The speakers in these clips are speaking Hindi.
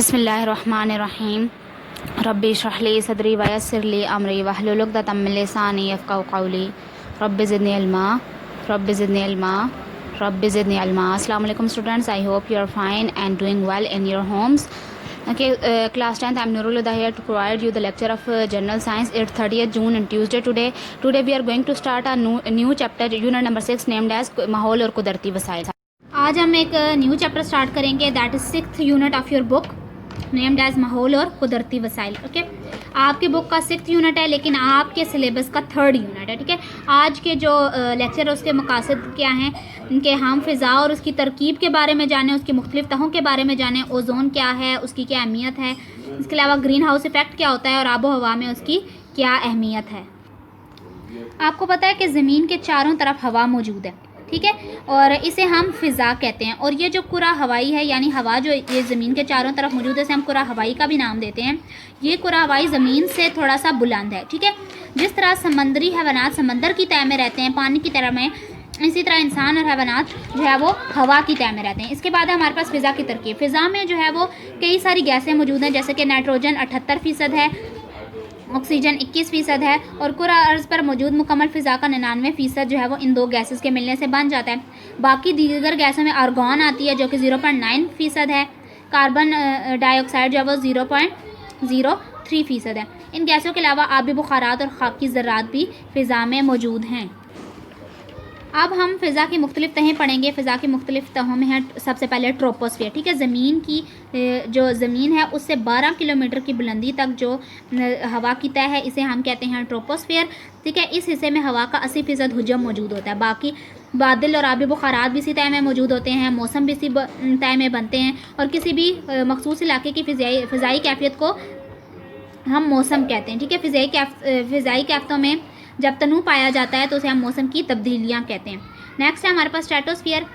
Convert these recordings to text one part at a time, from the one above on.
बिस्मिल्लाहिर्रहमानिर्रहीम। रब्बि इश्रह ली सदरी वयस्सिर ली अमरी वहलुल उक़दतम मिन लिसानी यफ़क़हू क़ौली रब्बि ज़िदनी इल्मा रब्बि ज़िदनी इल्मा रब्बि ज़िदनी इल्मा। अस्सलामु अलैकुम students, I hope you are fine and doing well in your homes. Okay, class 10th, I'm Nurul Huda here to provide you the lecture of General Science. It's 30th June and Tuesday today. Today we are going to start a new chapter, unit number 6, named as माहौल और कुदरती वसाइल. आज हम एक न्यू चैप्टर स्टार्ट करेंगे, that is 6th unit of your book named as माहौल और कुदरती वसाइल. ओके, आपके बुक का 6th यूनिट है, लेकिन आपके सिलेबस का 3rd यूनिट है. ठीक है, आज के जो लेक्चर है उसके मकासद क्या हैं, उनके हम फ़िज़ा और उसकी तरकीब के बारे में जानें, उसकी मुख्तलिफ तहों के बारे में जानें, ओज़ोन क्या है, उसकी क्या अहमियत है, इसके अलावा ग्रीन हाउस इफ़ेक्ट क्या होता है और आबो हवा में उसकी क्या अहमियत है. आपको पता है कि ज़मीन के चारों तरफ हवा मौजूद है. ठीक है, और इसे हम फ़िज़ा कहते हैं. और ये जो कुरा हवाई है, यानी हवा जो ये ज़मीन के चारों तरफ मौजूद है, इसे हम कुरा हवाई का भी नाम देते हैं. ये कुरा हवाई ज़मीन से थोड़ा सा बुलंद है. ठीक है, जिस तरह समंदरी हैवानात समंदर की तह में रहते हैं, पानी की तरह में, इसी तरह इंसान और हैवानात जो है वो हवा की तह में रहते हैं. इसके बाद है हमारे पास फ़िज़ा की तरकीब. फ़िज़ा में जो है वो कई सारी गैसें मौजूद हैं, जैसे कि नाइट्रोजन 78% है, ऑक्सीजन 21% है, और कुरा अर्ज़ पर मौजूद मुकम्मल फ़िज़ा का 99% जो है वो इन दो गैसेस के मिलने से बन जाता है. बाकी दीगर गैसों में आर्गॉन आती है जो कि 0.9% है. कार्बन डाइऑक्साइड जो है वो 0.03% है. इन गैसों के अलावा आबी बुखारात और खाकी ज़र्रात भी फ़िज़ा में मौजूद हैं. अब हम फ़िज़ा की मुख्तलिफ़ तहें पढ़ेंगे. फ़िज़ा की मुख्तलिफ़ तहों में है सबसे पहले ट्रोपोस्फियर. ठीक है, ज़मीन की जो ज़मीन है उससे 12 किलोमीटर की बुलंदी तक जो हवा की तह है, इसे हम कहते हैं ट्रोपोस्फियर. ठीक है, इस हिस्से में हवा का 80% हुजम मौजूद होता है. बाकी बादल और आबी बुखारात भी इसी तह में मौजूद होते हैं, मौसम भी इसी तह में बनते हैं, और किसी भी मखसूस इलाके की फ़िज़ाई कैफियत को हम मौसम कहते हैं. ठीक है, फ़िज़ाई कैफ़तों में जब तनू पाया जाता है तो उसे हम मौसम की तब्दीलियाँ कहते हैं. नेक्स्ट है हमारे पास स्ट्रेटोस्फियर.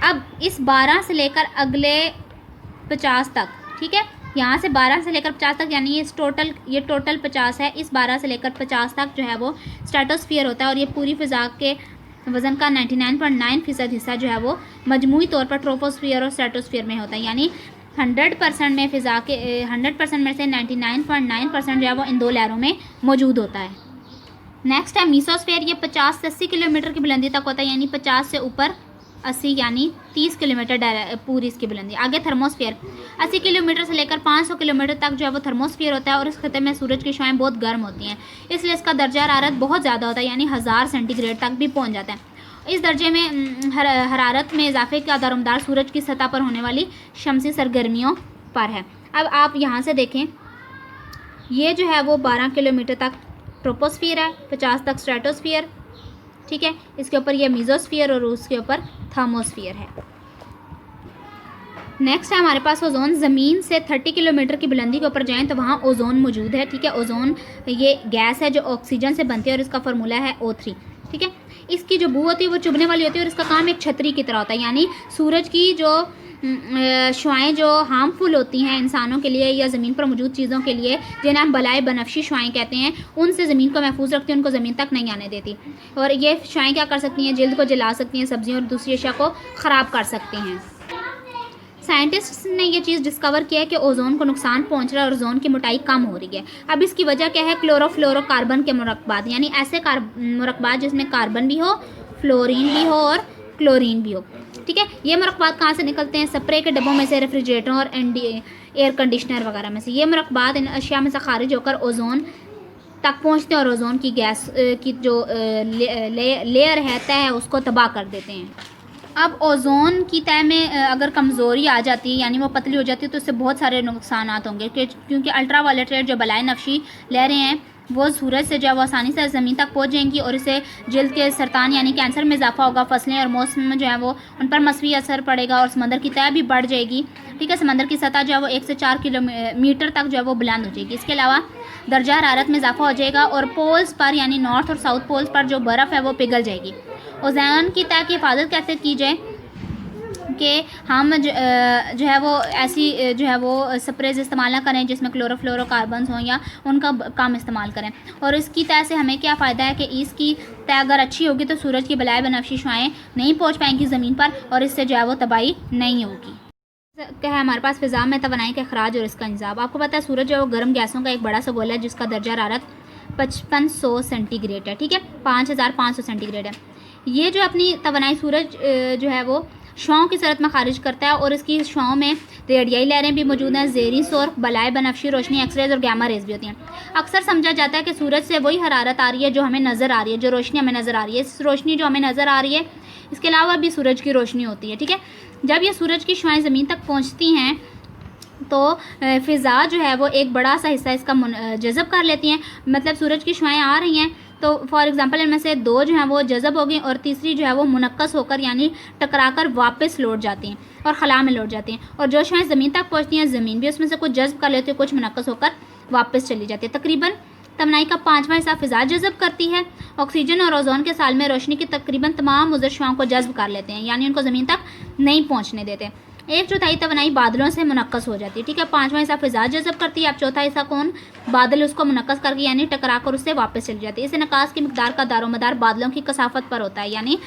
अब इस 12 से लेकर अगले 50 तक, ठीक है, यहाँ से 12 से लेकर 50 तक, यानी ये टोटल 50 है. इस 12 से लेकर 50 तक जो है वो स्ट्रेटोस्फियर होता है, और ये पूरी फ़िज़ा के वज़न का 99.9% हिस्सा जो है वो मजमूई तौर पर ट्रोपोस्फियर और स्ट्रेटोस्फियर में होता है. यानी 100% में फ़िज़ा के 100% में से 99.9% जो है वो इन दो लहरों में मौजूद होता है. नेक्स्ट है मीसोस्फेयर. ये 50 से 80 किलोमीटर की बुलंदी तक होता है, यानी 50 से ऊपर 80 यानी 30 किलोमीटर पूरी इसकी बुलंदी. आगे थर्मोस्फेयर 80 किलोमीटर से लेकर 500 किलोमीटर तक जो है वो थर्मोस्फेयर होता है, और इस खत्ते में सूरज की शुआएं बहुत गर्म होती हैं, इसलिए इसका दर्जा हरारत बहुत ज़्यादा होता है, यानी 1000 सेंटीग्रेड तक भी पहुँच जाता है. इस दर्जे में हरारत में इजाफे का दारोमदार सूरज की सतह पर होने वाली शमसी सरगर्मियों पर है. अब आप यहाँ से देखें, ये जो है वो 12 किलोमीटर तक ट्रोपोस्फियर है, 50 तक स्ट्रेटोस्फियर. ठीक है, इसके ऊपर ये मीज़ोस्फियर और उसके ऊपर थर्मोस्फियर है. नेक्स्ट है हमारे पास ओजोन. ज़मीन से 30 किलोमीटर की बुलंदी के ऊपर जाएं तो वहाँ ओजोन मौजूद है. ठीक है, ओजोन ये गैस है जो ऑक्सीजन से बनती है, और इसका फार्मूला है O3. ठीक है, इसकी जो बू होती है वो चुभने वाली होती है, और इसका काम एक छतरी की तरह होता है. यानी सूरज की जो शुआएँ जो हार्मफुल होती हैं इंसानों के लिए या ज़मीन पर मौजूद चीज़ों के लिए, जिन्हें हम बलाए बनफशी शुआएँ कहते हैं, उनसे ज़मीन को महफूज रखती हैं, उनको ज़मीन तक नहीं आने देती. और ये शुआएँ क्या कर सकती हैं, जल्द को जला सकती हैं, सब्जियों और दूसरी अशिया को ख़राब कर सकती हैं. साइंटिस्ट ने ये चीज़ डिस्कवर किया है कि ओजोन को नुकसान पहुंच रहा है और ओजोन की मोटाई कम हो रही है. अब इसकी वजह क्या है, क्लोरोफ्लोरोकार्बन के मुरक्बात, यानी ऐसे मुरक्बात जिसमें कार्बन भी हो, फ्लोरीन भी हो और क्लोरीन भी हो. ठीक है, ये मुरक्बात कहाँ से निकलते हैं, स्प्रे के डब्बों में से, रेफ्रिजरेटरों और एयर कंडीशनर वगैरह में से. ये मुरक्बात इन अशिया में से खारिज होकर ओजोन तक पहुँचते हैं और ओजोन की गैस की जो लेयर है, तह है, उसको तबाह कर देते हैं. अब ओजोन की तह में अगर कमज़ोरी आ जाती है, यानी वो पतली हो जाती है, तो इससे बहुत सारे नुकसान होंगे, क्योंकि अल्ट्रा वायलेट रेड जो बलाए नफशी लहरें हैं वो सूरज से जो है वो आसानी से ज़मीन तक पहुंच जाएंगी, और इससे जल्द के सरतान यानी कैंसर में इजाफा होगा. फसलें और मौसम में जो है वो उन पर मसवी असर पड़ेगा, और समंदर की तह भी बढ़ जाएगी. ठीक है, समंदर की सतह जो है वो 1 से 4 किलोमीटर तक जो है वो बुलंद हो जाएगी. इसके अलावा दर्जा हरारत में इजाफा हो जाएगा, और पोल्स पर यानी नॉर्थ और साउथ पोल्स पर जो बर्फ़ है वो पिघल जाएगी. ओज़ोन की तह की हिफाजत कैसे की जाए, कि हम जो है वो ऐसी जो है वो स्प्रेज इस्तेमाल ना करें जिसमें क्लोरोफ्लोरोकार्बन्स हों, या उनका कम इस्तेमाल करें. और इसकी तह से हमें क्या फ़ायदा है कि इसकी तह अगर अच्छी होगी तो सूरज की बलाए बनफशी शुआएँ नहीं पहुँच पाएंगी ज़मीन पर, और इससे जो है वो तबाही नहीं होगी. क्या है हमारे पास फ़िज़ा में तवानाई का अखराज और इसका इंतज़ाम। आपको पता है सूरज जो है वो गर्म गैसों का एक बड़ा सा गोला है जिसका दर्जा हरारत 5500 सेंटीग्रेड है, ठीक है, 5500 सेंटीग्रेड है। ये जो अपनी तवानाई सूरज जो है वो शुआओं की सूरत में खारिज करता है और इसकी शुआओं में रेडियाई लहरें भी मौजूद हैं, ज़ेरी सौर, बलाए बनफशी रोशनी, एक्सरेज और गैमा रेज भी होती हैं। अक्सर समझा जाता है कि सूरज से वही हरारत आ रही है जो हमें नज़र आ रही है, जो रोशनी हमें नज़र आ रही है। इस रोशनी जो हमें नज़र आ रही है इसके अलावा भी सूरज की रोशनी होती है, ठीक है। जब ये सूरज की शुआएँ ज़मीन तक पहुँचती हैं तो फ़िज़ा जो है वो एक बड़ा सा हिस्सा इसका जज़ब कर लेती हैं। मतलब सूरज की शुआएँ आ रही हैं तो फॉर एग्जांपल इनमें से 2 जो हैं वो जज़ब हो गई और तीसरी जो है वो मुनक्कस होकर यानी टकराकर वापस लौट जाती हैं और खला में लौट जाती हैं। और जो शुआएँ ज़मीन तक पहुँचती हैं ज़मीन भी उसमें से कुछ जज़ब कर लेती है, कुछ मुनक्कस होकर वापस चली जाती है। तकरीबन तवानाई का 5वां हिस्सा फ़िज़ा जज़ब करती है। ऑक्सीजन और ओज़ोन के साल में रोशनी की तकरीबन तमाम मुज़र शुआओं को जज़ब कर लेते हैं, यानी उनको ज़मीन तक नहीं पहुँचने देते। 1/4 तवानाई बादलों से मुनक्कस हो जाती है, ठीक है। 5वां हिस्सा फ़िज़ा जज़ब करती है। अब चौथा हिस्सा कौन? बादल उसको मुनक्कस करके यानी टकरा कर उससे वापस चली जाती है। इस इनकास की मिक़दार का दारोमदार बादलों की कसाफत पर होता है, यानी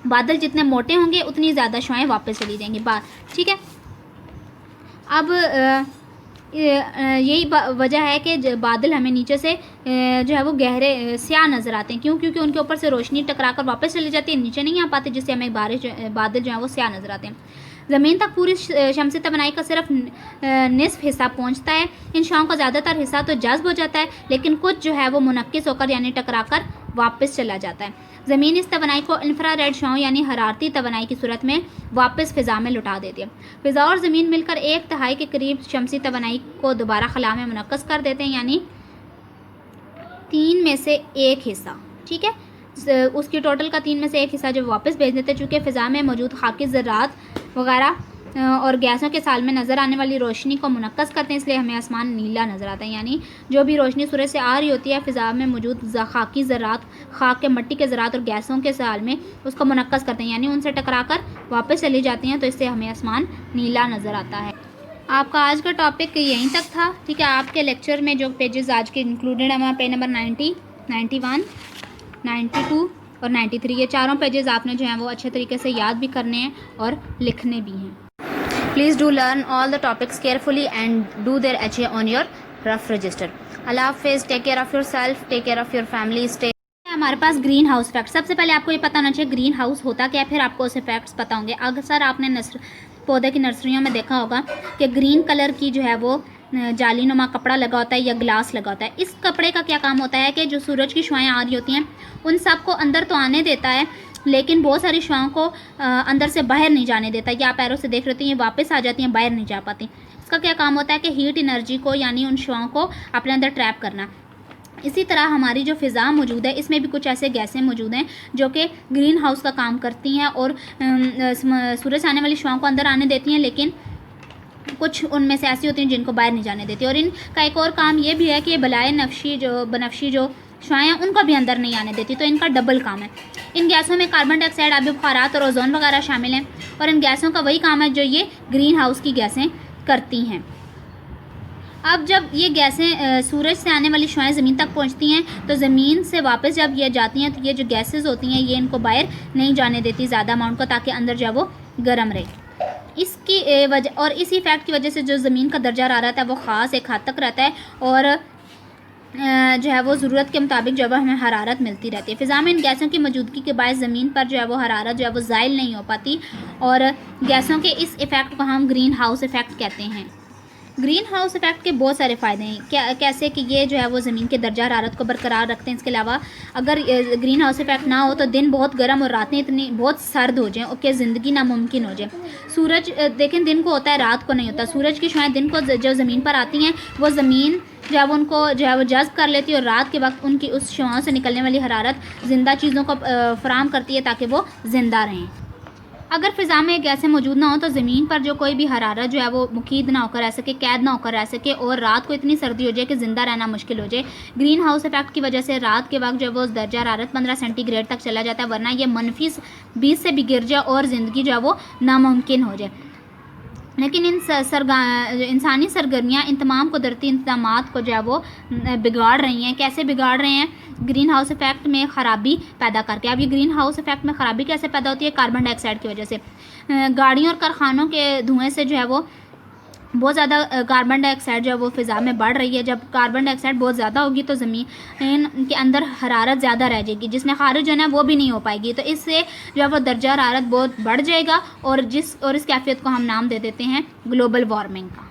बादल जितने मोटे होंगे उतनी ज़्यादा शुआएँ वापस चली जाएंगी ठीक है। अब यही वजह है कि बादल हमें नीचे से जो है वो गहरे स्याह नज़र आते हैं। क्यों? क्योंकि उनके ऊपर से रोशनी टकराकर वापस चली जाती है, नीचे नहीं आ पाते, जिससे हमें बादल जो है वो स्याह नज़र आते हैं। ज़मीन तक पूरी शमसी तवानाई का सिर्फ निसफ हिस्सा पहुंचता है। इन शुआओं का ज़्यादातर हिस्सा तो जज़्ब हो जाता है, लेकिन कुछ जो है वो मुनक्किस होकर यानी टकराकर वापस चला जाता है। ज़मीन इस तवानाई को इंफ्रारेड शुआओं यानी हरारती तवानाई की सूरत में वापस फ़िज़ा में लौटा देती है। फ़िज़ा और ज़मीन मिलकर 1/3 के करीब शमसी तवानाई को दोबारा खला में मुनक्कस कर देते हैं, यानी 3 में से 1 हिस्सा, ठीक है। उसकी टोटल का 3 में से 1 हिस्सा जो वापस भेज देते हैं। चूँकि फ़िज़ा में मौजूद खाकी ज़र्रात वगैरह और गैसों के साल में नज़र आने वाली रोशनी को मुनक्कस करते हैं, इसलिए हमें आसमान नीला नज़र आता है। यानी जो भी रोशनी सूरज से आ रही होती है फ़िज़ा में मौजूद खाकी ज़र्रात, खाक के मट्टी के ज़र्रात और गैसों के साल में उसको मुनक्कस करते हैं, यानी उनसे टकराकर वापस चली जाती हैं, तो इससे हमें आसमान नीला नज़र आता है। आपका आज का टॉपिक यहीं तक था, ठीक है। आपके लेक्चर में जो पेजेस आज के इंक्लूडेड हैं वहाँ पेज नंबर 90, 91, 92 और 93, ये चारों पेजेस आपने जो हैं वो अच्छे तरीके से याद भी करने हैं और लिखने भी हैं। Please do learn all the topics carefully and do their HA on your rough register. अल्लाह हाफिज़, take care of your self, take care of your family, stay. हमारे पास ग्रीन हाउस फैक्ट। सबसे पहले आपको ये पता होना चाहिए ग्रीन हाउस होता क्या है, फिर आपको उसे फैक्ट्स पता होंगे। अक्सर आपने पौधे की नर्सरियों में देखा होगा कि ग्रीन कलर की जो है वो जालीनुमा कपड़ा लगा होता है या ग्लास लगा होता है। इस कपड़े का क्या काम होता है कि जो सूरज की शुआएं आ रही होती हैं उन सब को अंदर तो आने देता है, लेकिन बहुत सारी शुआओं को अंदर से बाहर नहीं जाने देता। ये आप पैरों से देख रहे होती हैं, ये वापस आ जाती हैं, बाहर नहीं जा पाती। इसका क्या काम होता है कि हीट एनर्जी को यानी उन शुआओं को अपने अंदर ट्रैप करना। इसी तरह हमारी जो फ़िज़ा मौजूद है इसमें भी कुछ ऐसे गैसें मौजूद हैं जो कि ग्रीन हाउस का काम करती हैं और सूरज से आने वाली शुआओं को अंदर आने देती हैं, लेकिन कुछ उनमें से ऐसी होती हैं जिनको बाहर नहीं जाने देती। और इनका एक और काम ये भी है कि बलाए बनफशी जो शुआएं उनको भी अंदर नहीं आने देती, तो इनका डबल काम है। इन गैसों में कार्बन डाइऑक्साइड, आबी बुखारात और ओजोन वगैरह शामिल हैं, और इन गैसों का वही काम है जो ये ग्रीन हाउस की गैसें करती हैं। अब जब ये गैसें सूरज से आने वाली शुआएं ज़मीन तक पहुंचती हैं तो ज़मीन से वापस जब ये जाती हैं तो ये जो गैसेस होती हैं ये इनको बाहर नहीं जाने देती ज़्यादा अमाउंट को, ताकि अंदर जो है वो गर्म रहे। इसकी वजह और इसी फैक्ट की वजह से जो ज़मीन का दर्जा हरारत है वो ख़ास एक हद तक रहता है, और जो है वो ज़रूरत के मुताबिक जो है हमें हरारत मिलती रहती है। फ़िज़ा में इन गैसों की मौजूदगी के बायस ज़मीन पर जो है वो हरारत जो है वो ज़ाइल नहीं हो पाती, और गैसों के इस इफ़ेक्ट को हम ग्रीन हाउस इफ़ेक्ट कहते हैं। ग्रीन हाउस इफेक्ट के बहुत सारे फ़ायदे हैं, कैसे कि ये जो है वो ज़मीन के दर्जा हरारत को बरकरार रखते हैं। इसके अलावा अगर ग्रीन हाउस इफेक्ट ना हो तो दिन बहुत गर्म और रातें इतनी बहुत सर्द हो जाएं कि ज़िंदगी नामुमकिन हो जाए। सूरज देखें दिन को होता है, रात को नहीं होता। सूरज की शुआएं दिन को जो ज़मीन पर आती हैं वो ज़मीन जो है उनको जो है वो जज़्ब कर लेती है, और रात के वक्त उनकी उस शुआओं से निकलने वाली हरारत ज़िंदा चीज़ों को फराहम करती है ताकि वो ज़िंदा रहें। अगर फ़िज़ा में गैसें मौजूद ना हो तो ज़मीन पर जो कोई भी हरारत जो है वो मुकीद ना होकर रह सके, कैद ना होकर रह सके, और रात को इतनी सर्दी हो जाए कि ज़िंदा रहना मुश्किल हो जाए। ग्रीन हाउस इफेक्ट की वजह से रात के वक्त जो है वो दर्जा हरारत 15 सेंटीग्रेड तक चला जाता है, वरना ये -20 से भी गिर जाए और ज़िंदगी जो है वो नामुमकिन हो जाए। लेकिन इंसानी सरगर्मियाँ इन तमाम कुदरती इंतज़ामात को जो है वो बिगाड़ रही हैं। कैसे बिगाड़ रहे हैं? ग्रीन हाउस इफ़ेक्ट में ख़राबी पैदा करके। अब ये ग्रीन हाउस इफ़ेक्ट में ख़राबी कैसे पैदा होती है? कार्बन डाइऑक्साइड की वजह से। गाड़ियों और कारखानों के धुएँ से जो है वो बहुत ज़्यादा कार्बन डाइऑक्साइड जो है वो फ़िज़ा में बढ़ रही है। जब कार्बन डाइऑक्साइड बहुत ज़्यादा होगी तो ज़मीन के अंदर हरारत ज़्यादा रह जाएगी, जिसमें खारिज होना है वो भी नहीं हो पाएगी। तो इससे जो है वो दर्जा हरारत बहुत बढ़ जाएगा और इस कैफियत को हम नाम दे देते हैं ग्लोबल वार्मिंग का।